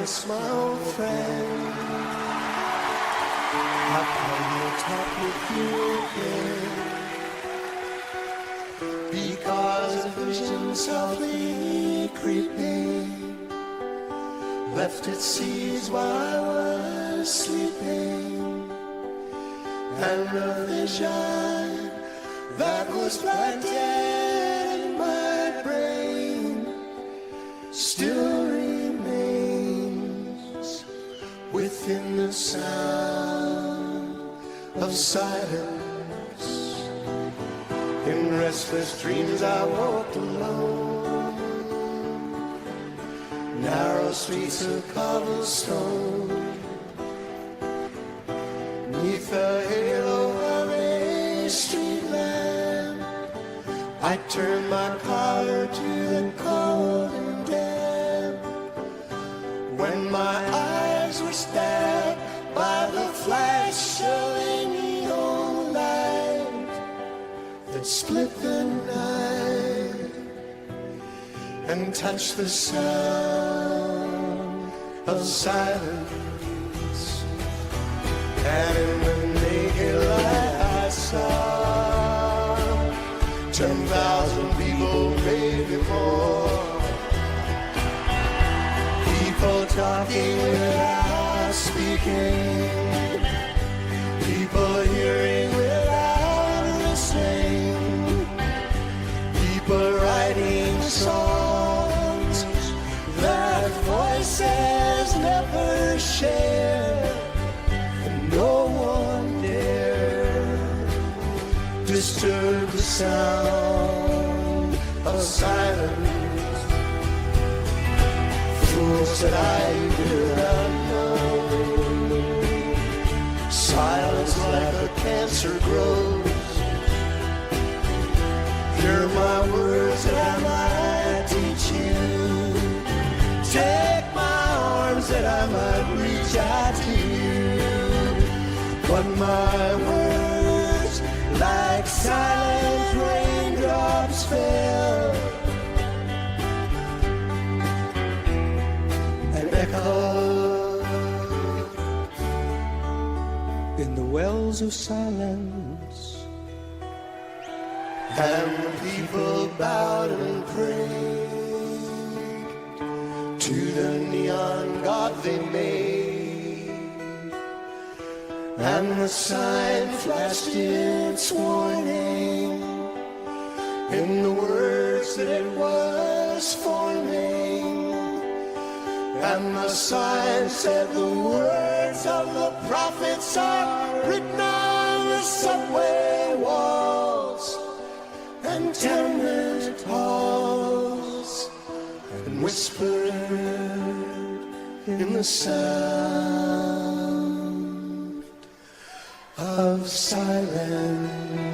promise, my old friend, I'll come to talk with you again, because a vision softly creeping left its seeds while I was sleeping, and a vision that was planted in my brain still remains within the sound of silence. In restless dreams I walked alone, narrow streets of cobblestone, neath the halo of a street lamp. I turned my collar to the cold and damp, when my eyes were stabbed by the flash of a neon light that split the night and touched the sound of silence. And in the naked light I saw 10,000 people, maybe more, people talking without speaking, people hearing without listening, people writing songs that voices never share, and no one dare disturb the sound of silence. Fools that I did not know, silence like a cancer grows. Hear my words that I might teach you, take my arms that I might reach out to you, but my words like silent raindrops fell and echoed in the wells of silence. And the people bowed and prayed to the neon god they made, and the sign flashed its warning in the words that it was forming, and the sign said the words of the prophets are written on the subway walls and tenement halls, and whispered in the sound of silence.